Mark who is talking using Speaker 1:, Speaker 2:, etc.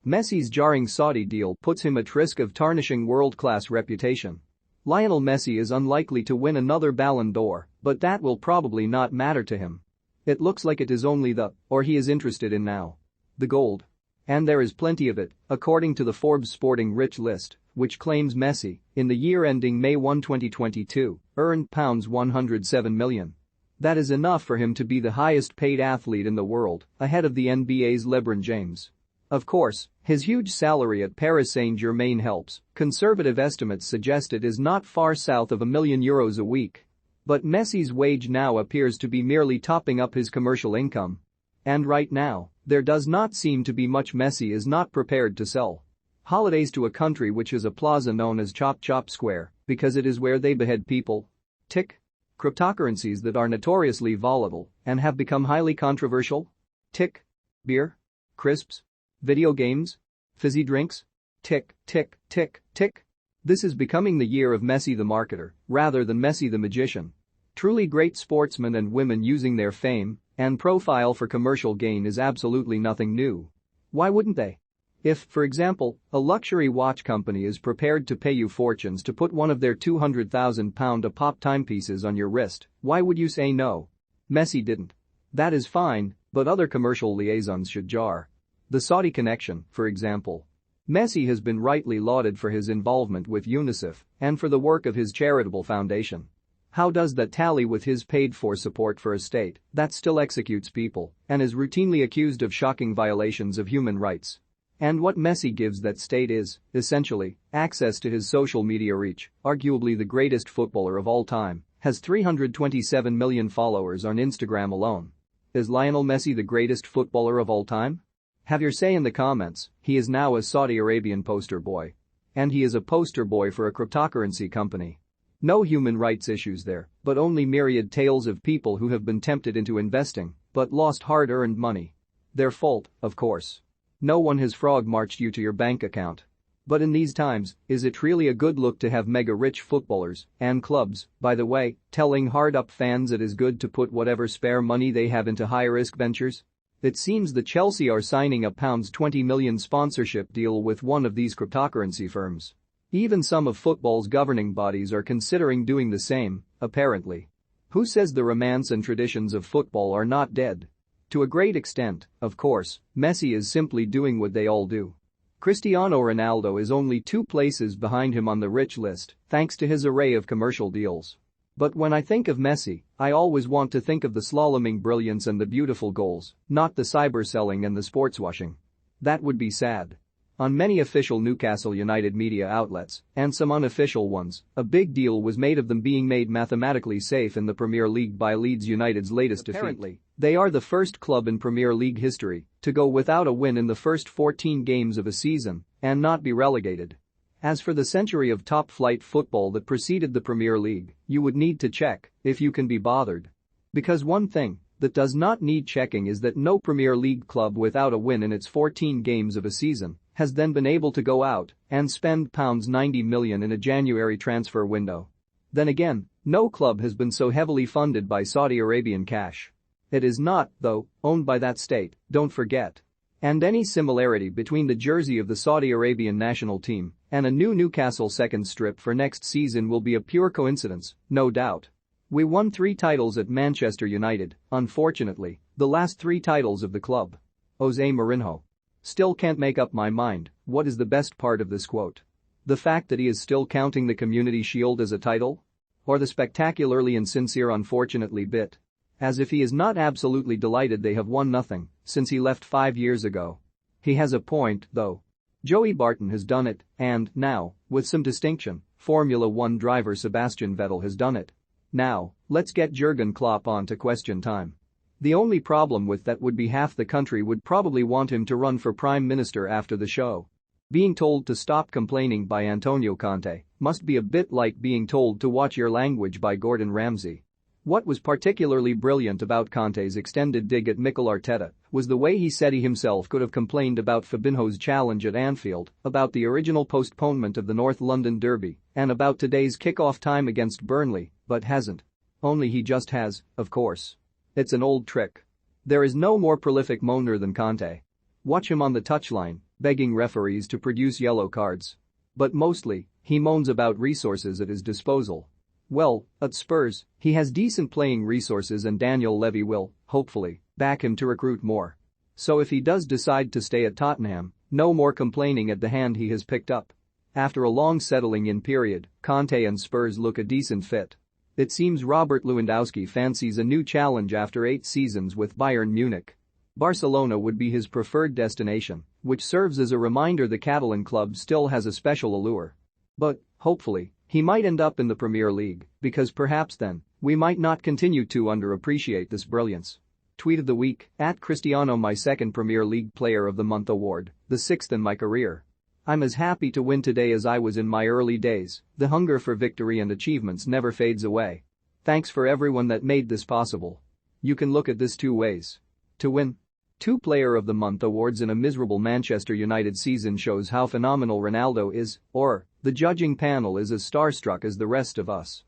Speaker 1: Messi's jarring Saudi deal puts him at risk of tarnishing world-class reputation. Lionel Messi is unlikely to win another Ballon d'Or, but that will probably not matter to him. It looks like it is only he is interested in now. The gold. And there is plenty of it, according to the Forbes Sporting Rich list, which claims Messi, in the year ending May 1, 2022, earned £107 million. That is enough for him to be the highest-paid athlete in the world, ahead of the NBA's LeBron James. Of course, his huge salary at Paris Saint-Germain helps. Conservative estimates suggest it is not far south of €1 million a week. But Messi's wage now appears to be merely topping up his commercial income. And right now, there does not seem to be much Messi is not prepared to sell. Holidays to a country which has a plaza known as Chop Chop Square, because it is where they behead people. Tick. Cryptocurrencies that are notoriously volatile and have become highly controversial. Tick. Beer. Crisps. Video games? Fizzy drinks? Tick, tick, tick, tick. This is becoming the year of Messi the marketer, rather than Messi the magician. Truly great sportsmen and women using their fame and profile for commercial gain is absolutely nothing new. Why wouldn't they? If, for example, a luxury watch company is prepared to pay you fortunes to put one of their £200,000-a-pop timepieces on your wrist, why would you say no? Messi didn't. That is fine, but other commercial liaisons should jar. The Saudi connection, for example. Messi has been rightly lauded for his involvement with UNICEF and for the work of his charitable foundation. How does that tally with his paid-for support for a state that still executes people and is routinely accused of shocking violations of human rights? And what Messi gives that state is, essentially, access to his social media reach. Arguably the greatest footballer of all time has 327 million followers on Instagram alone. Is Lionel Messi the greatest footballer of all time? Have your say in the comments. He is now a Saudi Arabian poster boy. And he is a poster boy for a cryptocurrency company. No human rights issues there, but only myriad tales of people who have been tempted into investing but lost hard-earned money. Their fault, of course. No one has frog-marched you to your bank account. But in these times, is it really a good look to have mega-rich footballers and clubs, by the way, telling hard-up fans it is good to put whatever spare money they have into high-risk ventures? It seems that Chelsea are signing a £20 million sponsorship deal with one of these cryptocurrency firms. Even some of football's governing bodies are considering doing the same, apparently. Who says the romance and traditions of football are not dead? To a great extent, of course, Messi is simply doing what they all do. Cristiano Ronaldo is only 2 places behind him on the rich list, thanks to his array of commercial deals. But when I think of Messi, I always want to think of the slaloming brilliance and the beautiful goals, not the cyber-selling and the sportswashing. That would be sad. On many official Newcastle United media outlets, and some unofficial ones, a big deal was made of them being made mathematically safe in the Premier League by Leeds United's latest defeat. They are the first club in Premier League history to go without a win in the first 14 games of a season and not be relegated. As for the century of top-flight football that preceded the Premier League, you would need to check if you can be bothered. Because one thing that does not need checking is that no Premier League club without a win in its 14 games of a season has then been able to go out and spend £90 million in a January transfer window. Then again, no club has been so heavily funded by Saudi Arabian cash. It is not, though, owned by that state, don't forget. And any similarity between the jersey of the Saudi Arabian national team and a new Newcastle second strip for next season will be a pure coincidence, no doubt. We won 3 titles at Manchester United, unfortunately, the last 3 titles of the club. Jose Mourinho. Still can't make up my mind, what is the best part of this quote? The fact that he is still counting the Community Shield as a title? Or the spectacularly insincere unfortunately bit? As if he is not absolutely delighted they have won nothing since he left 5 years ago. He has a point, though. Joey Barton has done it, and, now, with some distinction, Formula One driver Sebastian Vettel has done it. Now, let's get Jurgen Klopp on to question time. The only problem with that would be half the country would probably want him to run for Prime Minister after the show. Being told to stop complaining by Antonio Conte must be a bit like being told to watch your language by Gordon Ramsay. What was particularly brilliant about Conte's extended dig at Mikel Arteta was the way he said he himself could have complained about Fabinho's challenge at Anfield, about the original postponement of the North London Derby, and about today's kick-off time against Burnley, but hasn't. Only he just has, of course. It's an old trick. There is no more prolific moaner than Conte. Watch him on the touchline, begging referees to produce yellow cards. But mostly, he moans about resources at his disposal. Well, at Spurs, he has decent playing resources and Daniel Levy will, hopefully, back him to recruit more. So if he does decide to stay at Tottenham, no more complaining at the hand he has picked up. After a long settling-in period, Conte and Spurs look a decent fit. It seems Robert Lewandowski fancies a new challenge after 8 seasons with Bayern Munich. Barcelona would be his preferred destination, which serves as a reminder the Catalan club still has a special allure. But, hopefully, he might end up in the Premier League, because perhaps then, we might not continue to underappreciate this brilliance. Tweet of the week, @Cristiano, my second Premier League Player of the Month award, the 6th in my career. I'm as happy to win today as I was in my early days, the hunger for victory and achievements never fades away. Thanks for everyone that made this possible. You can look at this 2 ways. To win 2 Player of the Month awards in a miserable Manchester United season shows how phenomenal Ronaldo is, or the judging panel is as starstruck as the rest of us.